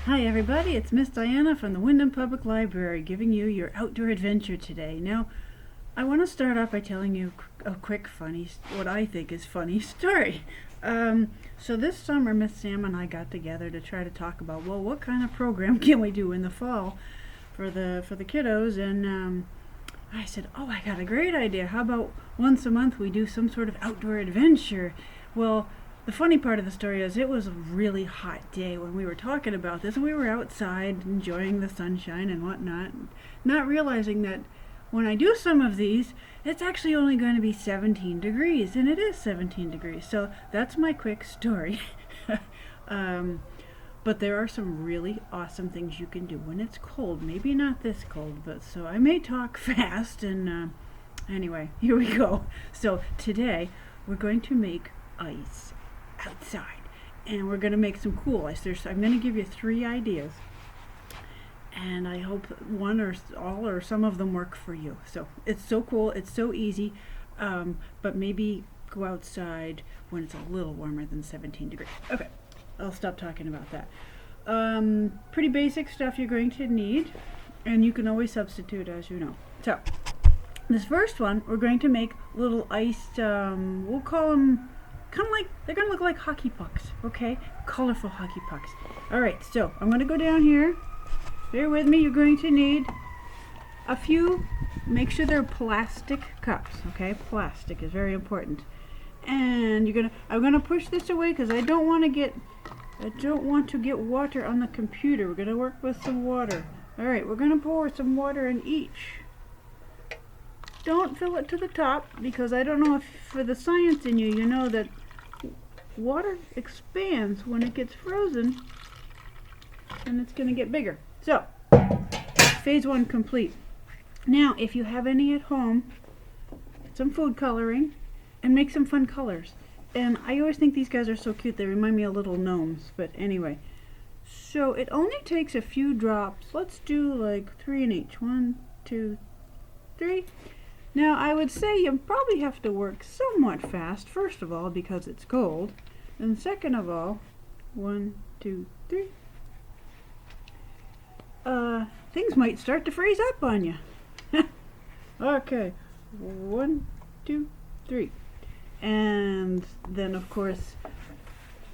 Hi everybody, it's Miss Diana from the Wyndham Public Library giving you your outdoor adventure today. Now, I want to start off by telling you a quick funny, what I think is funny story. So this summer Miss Sam and I got together to try to talk about, well, what kind of program can we do in the fall for the kiddos, and I said, oh, I got a great idea. How about once a month we do some sort of outdoor adventure? Well, the funny part of the story is it was a really hot day when we were talking about this, and we were outside enjoying the sunshine and whatnot, not realizing that when I do some of these, it's actually only going to be 17 degrees, and it is 17 degrees. So that's my quick story. um, but there are some really awesome things you can do when it's cold. Maybe not this cold, but so I may talk fast, and anyway, here we go. So today we're going to make ice outside, and we're going to make some cool ice. I'm going to give you 3 ideas, and I hope one or all or some of them work for you. So it's so cool, it's so easy, but maybe go outside when it's a little warmer than 17 degrees. Okay, I'll stop talking about that. Pretty basic stuff you're going to need, and you can always substitute, as you know. So this first one, we're going to make little iced, we'll call them kind of like, they're going to look like hockey pucks, okay? Colorful hockey pucks. Alright, so I'm going to go down here. Bear with me, you're going to need a few, make sure they're plastic cups, okay? Plastic is very important. And I'm going to push this away because I don't want to get water on the computer. We're going to work with some water. Alright, we're going to pour some water in each. Don't fill it to the top, because I don't know if for the science in you, you know that water expands when it gets frozen, and it's going to get bigger. So, phase 1 complete. Now, if you have any at home, get some food coloring and make some fun colors. And I always think these guys are so cute. They remind me of little gnomes. But anyway, so it only takes a few drops. Let's do like 3 in each. 1, 2, 3. Now, I would say you probably have to work somewhat fast, first of all, because it's cold. And second of all, 1, 2, 3. Things might start to freeze up on you. Okay, 1, 2, 3. And then, of course,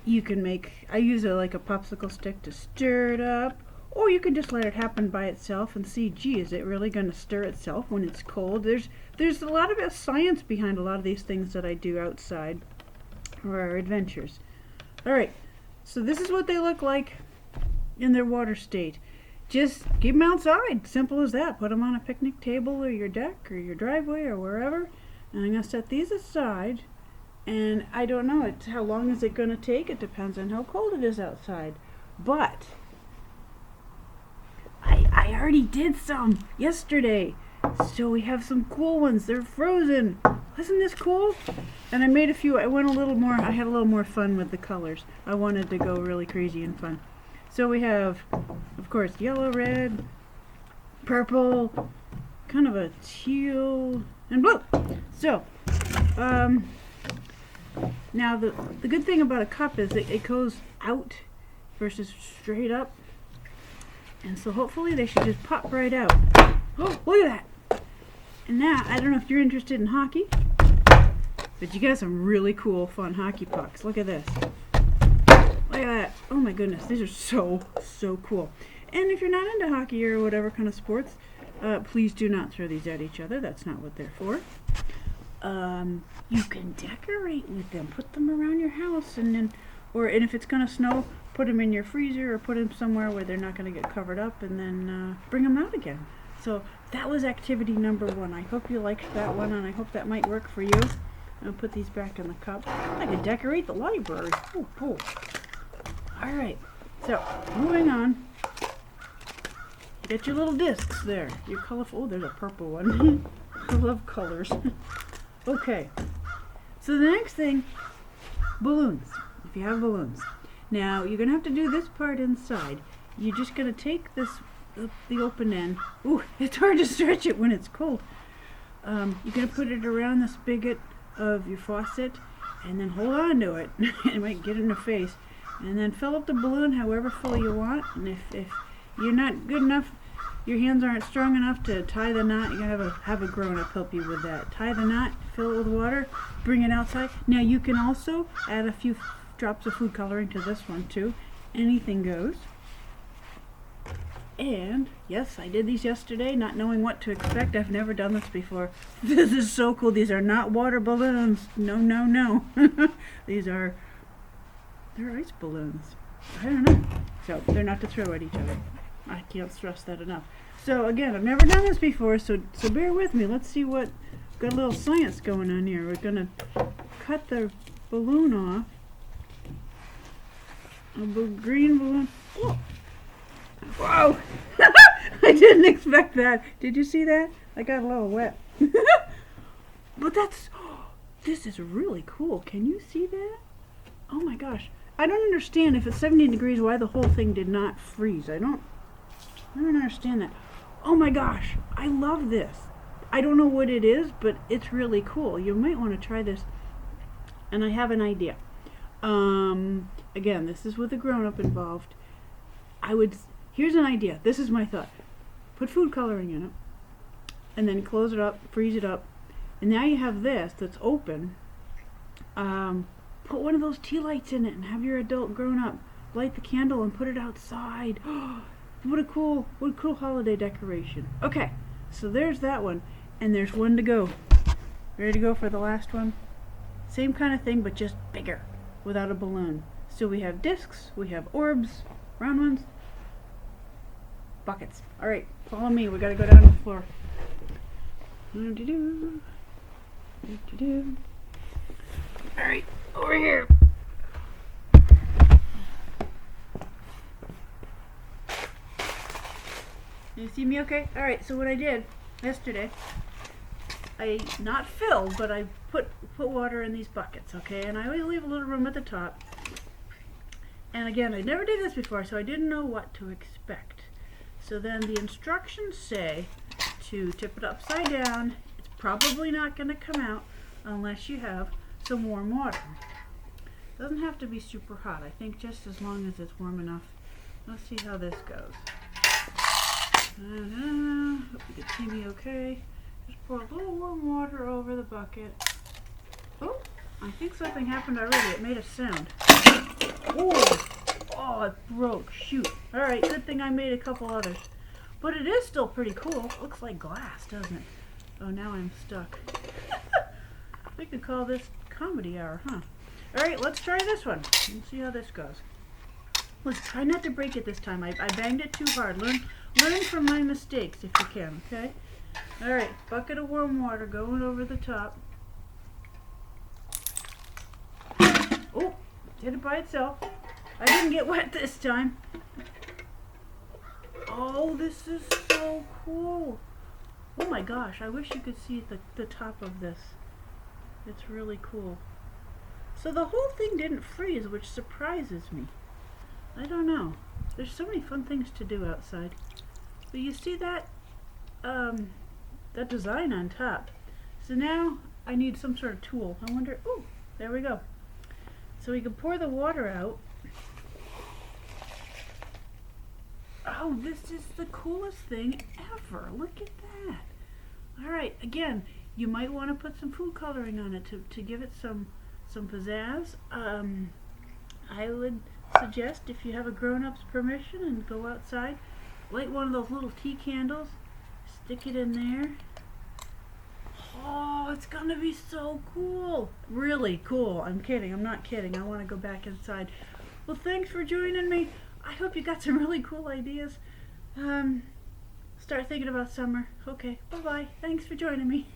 you can I use like a popsicle stick to stir it up. Or you can just let it happen by itself and see, gee, is it really going to stir itself when it's cold? There's a lot of science behind a lot of these things that I do outside for our adventures. Alright, so this is what they look like in their water state. Just keep them outside, simple as that. Put them on a picnic table or your deck or your driveway or wherever. And I'm going to set these aside. And I don't know, how long is it going to take? It depends on how cold it is outside. But I already did some yesterday, so we have some cool ones. They're frozen. Isn't this cool? And I made a few. I had a little more fun with the colors. I wanted to go really crazy and fun. So we have, of course, yellow, red, purple, kind of a teal, and blue. So, now the good thing about a cup is it goes out versus straight up. And so hopefully they should just pop right out. Oh, look at that. And now, I don't know if you're interested in hockey, but you got some really cool, fun hockey pucks. Look at this. Look at that. Oh my goodness, these are so cool. And if you're not into hockey or whatever kind of sports, please do not throw these at each other. That's not what they're for. You can decorate with them. Put them around your house, and if it's going to snow, put them in your freezer or put them somewhere where they're not going to get covered up, and then bring them out again. So that was activity number 1. I hope you liked that one, and I hope that might work for you. I'll put these back in the cup. I could decorate the library. Oh, cool. All right, so moving on. Get your little discs there. Your colorful. Oh, there's a purple one. I love colors. Okay, so the next thing, balloons. If you have balloons. Now, you're going to have to do this part inside. You're just going to take the open end. Ooh, it's hard to stretch it when it's cold. You're going to put it around the spigot of your faucet and then hold on to it. It might get in the face. And then fill up the balloon however full you want. And if you're not good enough, your hands aren't strong enough to tie the knot, you gotta have a grown-up help you with that. Tie the knot, fill it with water, bring it outside. Now you can also add a few drops of food coloring to this one too. Anything goes. And yes, I did these yesterday, not knowing what to expect. I've never done this before. This is so cool. These are not water balloons. No, no, no. They're ice balloons. I don't know. So they're not to throw at each other. I can't stress that enough. So again, I've never done this before, so bear with me. Let's see what, got a little science going on here. We're gonna cut the balloon off. A green balloon. Oh. Whoa! I didn't expect that. Did you see that? I got a little wet. But this is really cool. Can you see that? Oh my gosh. I don't understand if it's 17 degrees why the whole thing did not freeze. I don't understand that. Oh my gosh, I love this. I don't know what it is, but it's really cool. You might want to try this. And I have an idea. Again, this is with a grown-up involved. Here's an idea. This is my thought. Put food coloring in it, and then close it up, freeze it up, and now you have this that's open. Put one of those tea lights in it and have your adult grown-up light the candle and put it outside. What a cool holiday decoration. Okay, so there's that one, and there's one to go. Ready to go for the last one? Same kind of thing, but just bigger, without a balloon. So we have discs, we have orbs, round ones, buckets. All right, follow me. We gotta go down to the floor. All right, over here. You see me okay? All right, so what I did yesterday, I not filled, but I put water in these buckets, okay? And I always leave a little room at the top. And again, I never did this before, so I didn't know what to expect. So then the instructions say to tip it upside down. It's probably not going to come out unless you have some warm water. It doesn't have to be super hot. I think just as long as it's warm enough. Let's see how this goes. Hope you can see me okay. Just pour a little warm water over the bucket. Oh, I think something happened already. It made a sound. Oh, it broke. Shoot. Alright, good thing I made a couple others. But it is still pretty cool. It looks like glass, doesn't it? Oh, now I'm stuck. We could call this comedy hour, huh? Alright, let's try this one and see how this goes. Let's try not to break it this time. I banged it too hard. Learn from my mistakes if you can, okay? Alright, bucket of warm water going over the top. Oh, did it by itself. I didn't get wet this time. Oh, this is so cool. Oh my gosh, I wish you could see the top of this. It's really cool. So the whole thing didn't freeze, which surprises me. I don't know. There's so many fun things to do outside. But you see that design on top. So now I need some sort of tool. I wonder, oh, there we go. So we can pour the water out. Oh, this is the coolest thing ever. Look at that. All right, again, you might want to put some food coloring on it to give it some pizzazz. I would suggest, if you have a grown-up's permission and go outside, light one of those little tea candles, stick it in there. Oh, it's gonna be so cool. Really cool. I'm kidding. I'm not kidding. I want to go back inside. Well, thanks for joining me. I hope you got some really cool ideas. Start thinking about summer. Okay, bye-bye. Thanks for joining me.